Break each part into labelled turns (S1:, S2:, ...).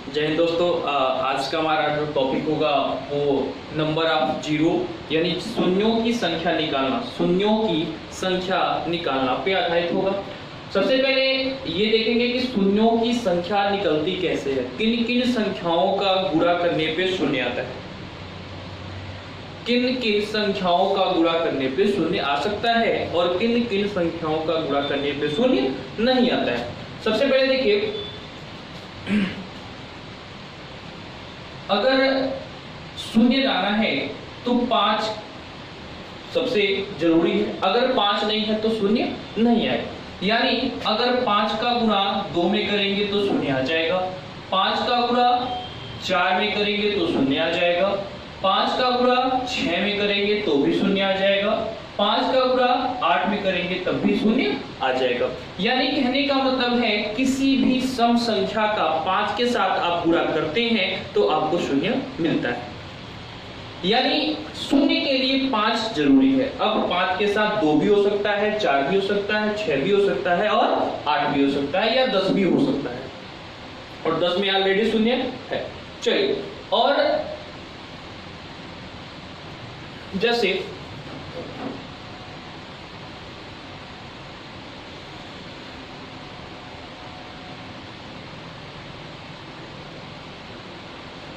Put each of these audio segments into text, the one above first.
S1: जय हिंद दोस्तों। आज का हमारा जो टॉपिक होगा वो नंबर ऑफ जीरो यानी शून्यों की संख्या निकालना पे आधारित होगा। सबसे पहले ये देखेंगे कि शून्यों की संख्या निकलती कैसे है, किन किन संख्याओं का गुणा करने पे शून्य आता है, किन किन संख्याओं का गुणा करने पे शून्य आ सकता है और किन किन संख्याओं का गुणा करने पे शून्य नहीं आता है। सबसे पहले देखिए, अगर शून्य लाना है तो 5 सबसे जरूरी है। अगर 5 नहीं है तो शून्य नहीं आएगा। यानी अगर 5 का गुणा 2 में करेंगे तो शून्य आ जाएगा, 5 का गुणा 4 में करेंगे तो शून्य आ जाएगा, 5 का गुणा 6 में करेंगे तो भी शून्य आ जाएगा, 5 का गुणा 8 में करेंगे तब भी शून्य आ जाएगा। यानी कहने का मतलब है किसी भी सम संख्या का 5 के साथ आप गुणा करते हैं तो आपको शून्य मिलता है। यानी शून्य के लिए 5 जरूरी है। अब 5 के साथ 2 भी हो सकता है, 4 भी हो सकता है, 6 भी हो सकता है और 8 भी हो सकता है या 10 भी हो सकता है, और 10 में ऑलरेडी शून्य है। चलिए, और जैसे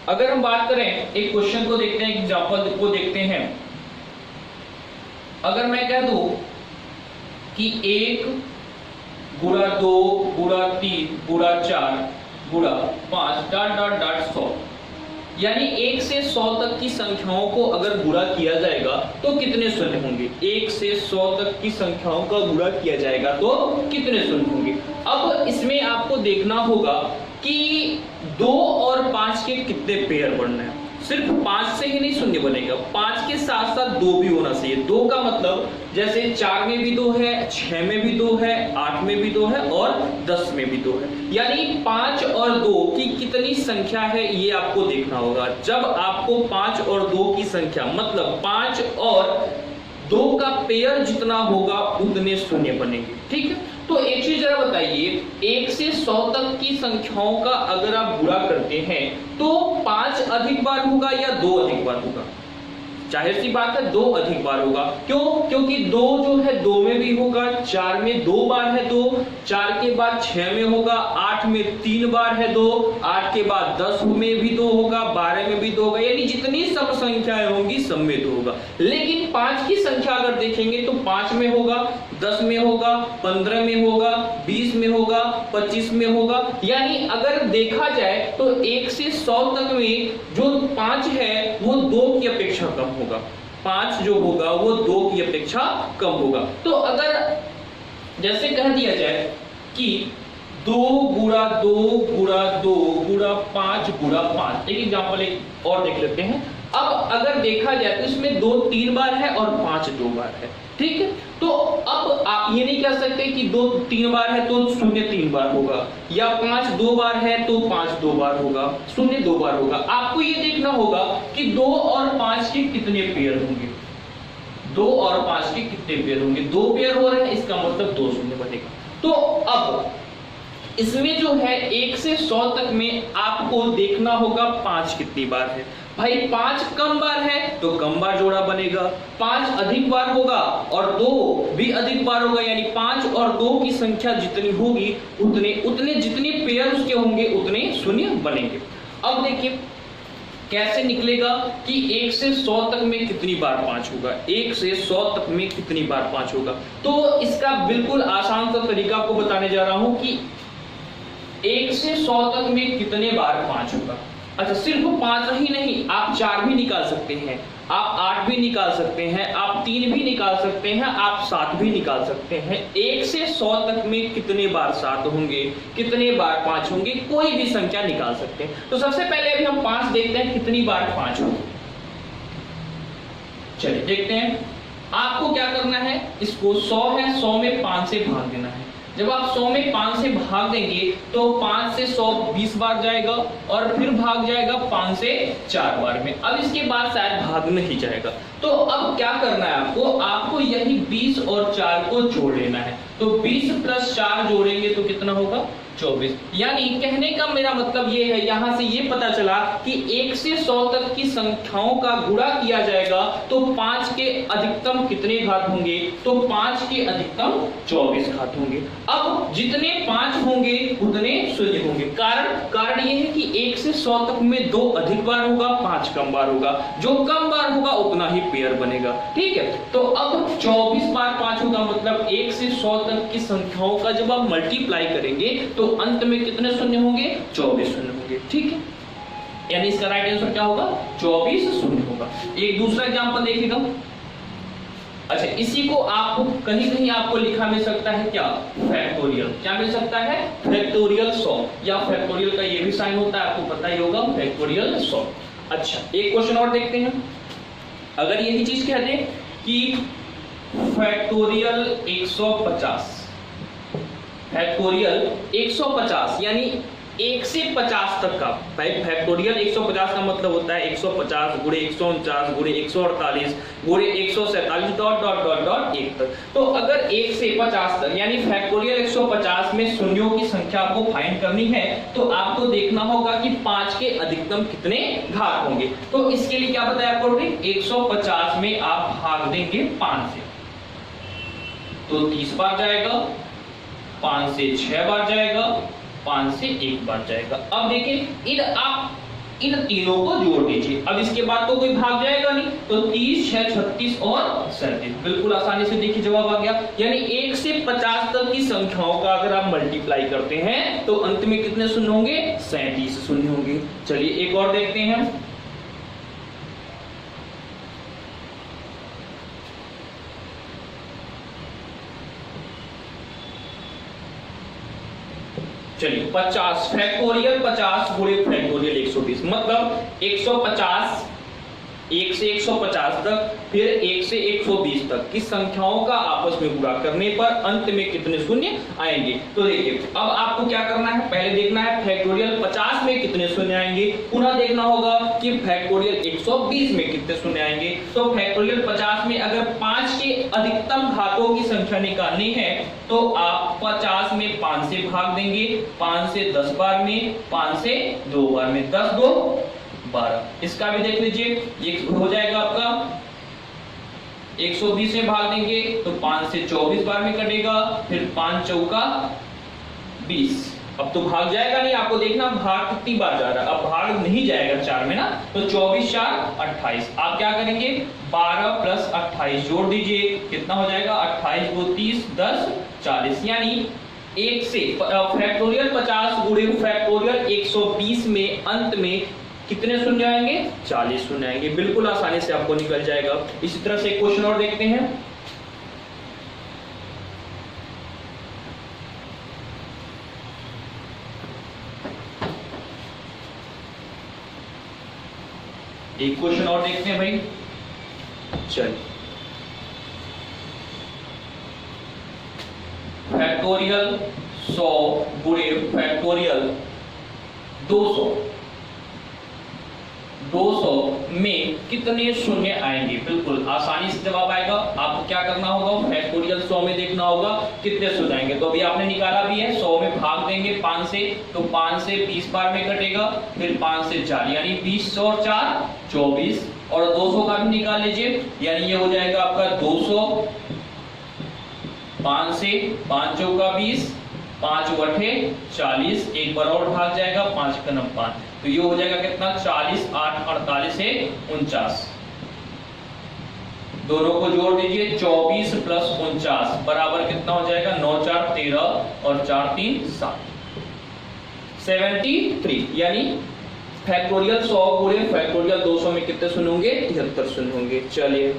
S1: अगर हम बात करें, एक क्वेश्चन को देखते हैं, एग्जांपल को देखते हैं। अगर मैं कह दूं कि 1 गुणा 2 गुणा 3 गुणा 4 गुणा 5 डॉट डॉट डॉट 100, यानी 1 से 100 तक की संख्याओं को अगर गुणा किया जाएगा तो कितने शून्य होंगे। 1 से 100 तक की संख्याओं का गुणा किया जाएगा तो कितने शून्य होंगे। अब इसमें आपको देखना होगा कि 2 और 5 के कितने पेयर बनना है। सिर्फ 5 से ही नहीं शून्य बनेगा, 5 के साथ साथ 2 भी होना चाहिए। 2 का मतलब जैसे 4 में भी 2 है, 6 में भी 2 है, 8 में भी 2 है और 10 में भी 2 है। यानी 5 और 2 की कितनी संख्या है ये आपको देखना होगा। जब आपको 5 और 2 की संख्या मतलब 5 और 2 का पेयर जितना होगा उतने शून्य बनेंगे। ठीक है, तो एक चीज जरा बताइए, 1 से 100 तक की संख्याओं का अगर आप गुणा करते हैं तो 5 अधिक बार होगा या 2 अधिक बार होगा। जाहिर सी बात है 2 अधिक बार होगा। क्यों? क्योंकि 2 जो है 2 में भी होगा, 4 में 2 बार है 2, 4 के बाद 6 में होगा, 8 में 3 बार है 2, 8 के बाद 10 में भी 2 होगा, 12 में भी 2 होगा। यानी जितनी सब संख्याएं होंगी सब में 2 होगा। लेकिन 5 की संख्या अगर देखेंगे तो 5 में होगा, 10 में होगा, 15 में होगा, 20 में होगा, 25 में होगा। यानी अगर देखा जाए तो 1 से 100 तक में जो 5 है वो 2 की अपेक्षा कम होगा। 5 जो होगा वो 2 की अपेक्षा कम होगा। तो अगर जैसे कह दिया जाए कि 2 गुणा 2 गुणा 2 गुणा 5 गुणा 5, एक एग्जाम्पल एक और देख लेते हैं। अब अगर देखा जाए तो इसमें 2 3 बार है और 5 2 बार है। ठीक है, तो अब आप ये नहीं कह सकते कि 2 3 बार है तो शून्य 3 बार होगा, या 5 2 बार है तो 5 2 बार होगा, शून्य 2 बार होगा। आपको ये देखना होगा कि 2 और 5 के कितने पेयर होंगे। 2 और 5 के कितने पेयर होंगे। 2 पेयर हो रहे हैं, इसका मतलब 2 शून्य बनेगा। तो अब इसमें जो है 1 से 100 तक में आपको देखना होगा 5 कितनी बार है। भाई 5 कम बार है तो कम बार जोड़ा बनेगा, 5 अधिक बार होगा और 2 भी अधिक बार होगा। यानी 5 और 2 की संख्या जितनी होगी उतने जितने पेयर उसके होंगे उतने शून्य बनेंगे। अब देखिए कैसे निकलेगा कि 1 से 100 तक में कितनी बार 5 होगा, 1 से 100 तक में कितनी बार 5 होगा। तो इसका बिल्कुल आसान सा तरीका आपको बताने जा रहा हूं कि 1 से 100 तक में कितने बार 5 होगा। अच्छा, सिर्फ 5 ही नहीं, आप 4 भी निकाल सकते हैं, आप 8 भी निकाल सकते हैं, आप 3 भी निकाल सकते हैं, आप 7 भी निकाल सकते हैं। 1 से 100 तक में कितने बार 7 होंगे, कितने बार 5 होंगे, कोई भी संख्या निकाल सकते हैं। तो सबसे पहले अभी हम 5 देखते हैं कितनी बार 5 होंगे। चलिए देखते हैं। आपको क्या करना है, इसको 100 है, 100 में 5 से भाग देना है। जब आप 100 में 5 से भाग देंगे तो 5 से 100 20 बार जाएगा और फिर भाग जाएगा 5 से 4 बार में। अब इसके बाद शायद भाग नहीं जाएगा। तो अब क्या करना है आपको यही 20 और 4 को जोड़ लेना है। तो 20 प्लस 4 जोड़ेंगे तो कितना होगा 24। यानी कहने का मेरा मतलब ये है, यहां से ये पता चला कि 1 से 100 तक की संख्याओं का गुणा किया जाएगा तो 5 के अधिकतम कितने घात होंगे? तो 5 के अधिकतम 24 घात होंगे। अब जितने 5 होंगे उतने शून्य होंगे। कारण ये है कि 1 से 100 तक में 2 अधिक बार होगा, 5 कम बार होगा। जो कम बार होगा उतना ही पेयर बनेगा। ठीक है, तो अब 24 बार 5 होगा, मतलब 1 से 100 तक की संख्याओं का जब आप मल्टीप्लाई करेंगे तो अंत में कितने शून्य होंगे? 24 शून्य होंगे। ठीक है, यानी इसका राइट आंसर क्या होगा? 24 शून्य होगा। एक दूसरा एग्जांपल देखिएगा। अच्छा, इसी को आपको कहीं कहीं आपको लिखा मिल सकता है क्या? फैक्टोरियल। क्या मिल सकता है? फैक्टोरियल 100, या फैक्टोरियल का ये भी साइन होता है, आपको पता ही होगा, फैक्टोरियल 100। अच्छा, एक क्वेश्चन और देखते हैं। अगर यही चीज कह दे कि फैक्टोरियल 150, फैक्टोरियल 150 यानी 1 से 50 तक का, फैक्टोरियल 150 का मतलब होता है 150 गुणे 149 गुणे 148 गुणे 147 डॉट डॉट डॉट डॉट 1 तक। तो अगर 1 से 50 तक यानी फैक्टोरियल 150 में शून्यों की संख्या आपको फाइंड करनी है तो आपको देखना होगा कि 5 के अधिकतम कितने घात होंगे। तो इसके लिए क्या बताया आपको? 150 में आप भाग देंगे 5 से, तो 30 बार जाएगा, 5 से 6 बार जाएगा, 5 से 1 बार जाएगा। अब देखिए इन तीनों को जोड़ दीजिए। अब इसके बाद तो कोई भाग जाएगा नहीं, तो 30, 6, 36 और 37। बिल्कुल आसानी से देखिए जवाब आ गया। यानी 1 से 50 तक की संख्याओं का अगर आप मल्टीप्लाई करते हैं तो अंत में कितने शून्य होंगे? 37 शून्य होंगे। चलिए एक और देखते हैं। चलिए 50 फैक्टोरियल 50 गुणे फैक्टोरियल 120, मतलब 150, 1 से 150 तक, फिर 1 से 120 तक की संख्याओं का आपस में गुणा करने पर अंत में कितने शून्य आएंगे। तो देखिए अब आपको क्या करना है, पहले देखना है फैक्टोरियल 50 में कितने शून्य आएंगे, पुनः देखना होगा कि फैक्टोरियल 120 में कितने शून्य आएंगे। तो फैक्टोरियल 50 में अगर 5 के अधिकतम घातों की संख्या निकालनी है तो आप 50 में 5 से भाग देंगे, 5 से 10 बार में, 5 से 2 बार में, 10 2 12। इसका भी देख लीजिए, ये हो जाएगा आपका 120 में भाग देंगे तो 5 से 24 बार में कटेगा, फिर 5 चौका 20। अब तो भाग जाएगा नहीं, आपको देखना भाग कितनी बार जा रहा है। अब भाग नहीं जाएगा 4 में ना, तो 24 4 28। आप क्या करेंगे, 12 प्लस 28 जोड़ दीजिए, कितना हो जाएगा? 28 2 30 10 40। यानी 1 से फैक्टोरियल 50 गुणे फैक्टोरियल 120 में अंत में कितने शून्य आएंगे? 40 शून्य आएंगे। बिल्कुल आसानी से आपको निकल जाएगा। इसी तरह से एक क्वेश्चन और देखते हैं। एक क्वेश्चन और देखते हैं भाई। चलिए फैक्टोरियल 100 गुणे फैक्टोरियल 200 में कितने शून्य आएंगे? बिल्कुल आसानी से जवाब आएगा। आपको क्या करना होगा, फैक्टोरियल 100 में देखना होगा कितने शून्य आएंगे। तो अभी आपने निकाला भी है, 100 में भाग देंगे 5 से, तो 5 से 20 बार में कटेगा, फिर 5 से 4 यानी 20 और 4 24, और 200 का भी निकाल लीजिए, यानी ये हो जाएगा आपका 200, 5 से 5 चौका 20, 5 बटे 40, एक बार और भाग जाएगा, 5 का 5, तो ये हो जाएगा कितना? 40 8 48 से 49। दोनों को जोड़ दीजिए, 24 प्लस 49 बराबर कितना हो जाएगा? 9 4 13 और 4 3 7, 73। यानी फैक्टोरियल 100 गुणे फैक्टोरियल 200 में कितने शून्य होंगे? 73 शून्य होंगे। चलिए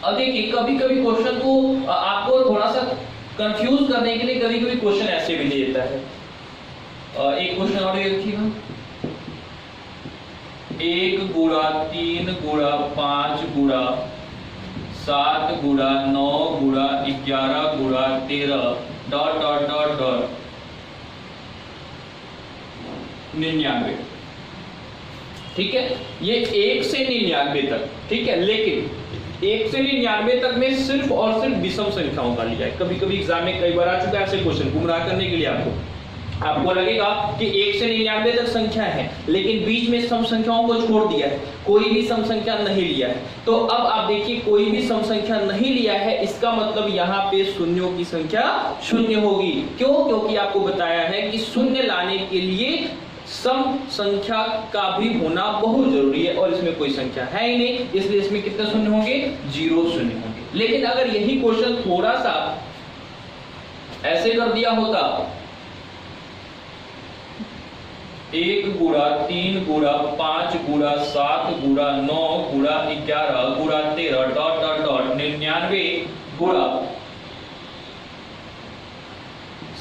S1: अब देखिए, कभी कभी क्वेश्चन को आपको थोड़ा सा कंफ्यूज करने के लिए कभी कभी क्वेश्चन ऐसे भी दे देता है। एक क्वेश्चन और देखिएगा, 1 गुणा 3 गुणा 5 गुणा 7 गुणा 9 गुणा 11 गुणा 13 डॉट डॉट डॉट डॉट 99। ठीक है, ये 1 से 99 तक। ठीक है, लेकिन 1 से 99 तक में सिर्फ और सिर्फ विषम संख्याओं का लिया है। कभी कभी एग्जाम में कई बार आ चुका है ऐसे क्वेश्चन, गुमराह करने के लिए आपको लगेगा कि 1 से 99 तक संख्या है लेकिन बीच में सम संख्याओं को छोड़ दिया है, कोई भी सम संख्या नहीं लिया है। तो अब आप देखिए कोई भी सम संख्या नहीं लिया है, इसका मतलब यहाँ पे शून्यों की संख्या शून्य होगी। क्यों? क्योंकि आपको बताया है कि शून्य लाने के लिए सम संख्या का भी होना बहुत जरूरी है और इसमें कोई संख्या है ही नहीं, इसलिए इसमें कितने शून्य होंगे? 0 शून्य होंगे। लेकिन अगर यही क्वेश्चन थोड़ा सा ऐसे कर दिया होता 1 गुणा 3 गुणा 5 गुणा 7 गुणा 9 गुणा 11 गुणा 13 डॉट डॉट डॉट 99 गुणा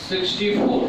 S1: 64,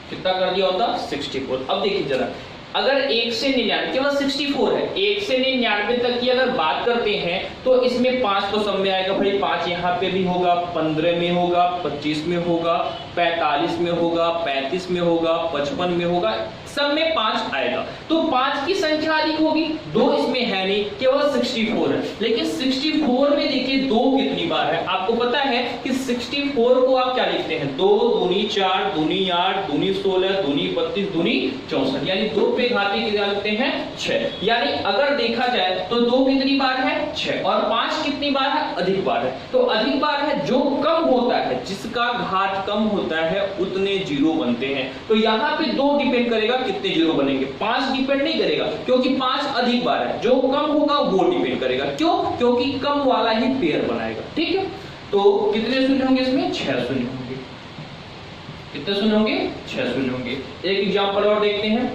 S1: कितना कर दिया होता? 64। अब देखिए जरा, अगर 1 से 99 केवल 64 है, 1 से 99 तक की अगर बात करते हैं तो इसमें 5 तो सब में आएगा भाई, 5 यहाँ पे भी होगा, 15 में होगा, 25 में होगा, 45 में होगा, 35 में होगा, 55 में होगा, सब में 5 आएगा। तो 5 की संख्या अधिक होगी, 2 इसमें है नहीं, केवल 64 है। लेकिन 64 में देखिए 2 कितनी बार है? आपको पता है कि 64 को आप क्या लिखते हैं? 2 दूनी 4 दूनी 8 दूनी 16 दूनी 32 दूनी 64, यानी 2 पे घाती कितना लिखते हैं? 6। यानी अगर देखा जाए तो 2 कितनी बार है? 6। और 5 कितनी बार है? अधिक बार है। तो अधिक बार है, जो कम होता है, जिसका घात कम होता है उतने जीरो बनते हैं। तो यहाँ पे 2 डिपेंड करेगा कितने जीरो बनेंगे, 5 डिपेंड नहीं करेगा क्योंकि 5 अधिक बार है, जो कम होगा वो डिपेंड करेगा। क्यों? क्योंकि कम वाला ही पेयर बनाएगा। ठीक है, तो कितने शून्य होंगे इसमें? 6 शून्य होंगे। कितने शून्य होंगे? 6 शून्य होंगे। एक एग्जांपल और देखते हैं।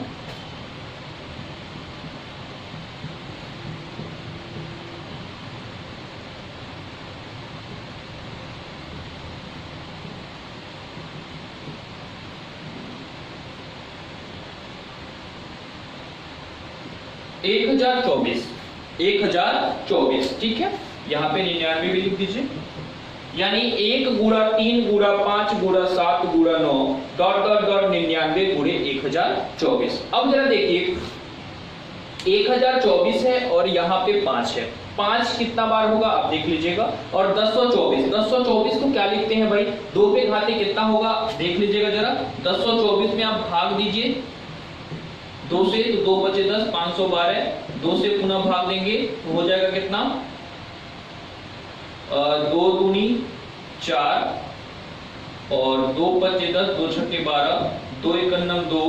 S1: एक 1024, ठीक है, यहाँ पे 99 भी लिख दीजिए। यानी 1 गुणा 3 गुणा 5 गुणा 7 गुणा 9 डॉट डॉट डॉट 99 गुणे 1024। अब जरा देखिए 1024 है और यहाँ पे 5 है, 5 कितना बार होगा आप देख लीजिएगा। और 1024 को क्या लिखते हैं भाई? 2 पे घाते कितना होगा देख लीजिएगा जरा। 1024 में आप भाग दीजिए 2 से, तो 2 बचे 10, 512। 2 से पुनः भाग देंगे तो हो जाएगा कितना? 2 दूनी 4 और 2 बचे 10, 2 छक्के 12, 2 एकन्नम 2,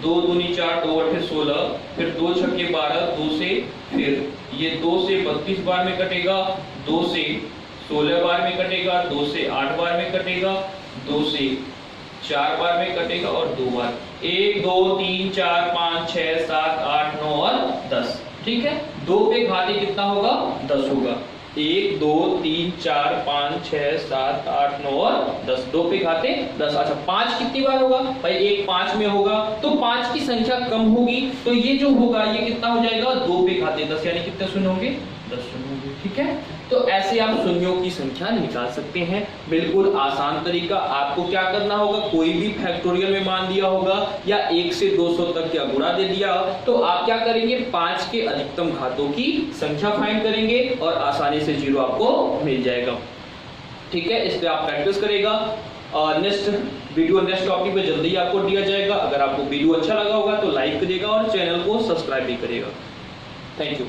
S1: 2 दूनी 4, 2 अठे 16, फिर 2 छक्के 12, 2 से फिर ये 2 से 32 बार में कटेगा, 2 से 16 बार में कटेगा, 2 से 8 बार में कटेगा, 2 से 4 बार में कटेगा और 2 बार। 1 2 3 4 5 6 7 8 9 और 10। ठीक है, 2 पे घाते कितना होगा? 10 होगा। 1 2 3 4 5 6 7 8 9 और 10, 2 पे घाते 10। अच्छा 5 कितनी बार होगा भाई? 1 5 में होगा, तो 5 की संख्या कम होगी, तो ये जो होगा ये कितना हो जाएगा? 2 पे घाते 10, यानी कितने शून्य होंगे? 10 शून्य होंगे। ठीक है, तो ऐसे आप शून्यों की संख्या निकाल सकते हैं, बिल्कुल आसान तरीका। आपको क्या करना होगा? कोई भी फैक्टोरियल में मान दिया होगा या 1 से 200 तक या गुणा दे दिया, तो आप क्या करेंगे? 5 के अधिकतम घातों की संख्या फाइंड करेंगे और आसानी से जीरो आपको मिल जाएगा। ठीक है, इस पे आप प्रैक्टिस करेगा और नेक्स्ट टॉपिक पे जल्दी आपको दिया जाएगा। अगर आपको वीडियो अच्छा लगा होगा तो लाइक करिएगा और चैनल को सब्सक्राइब भी करिएगा। Thank you.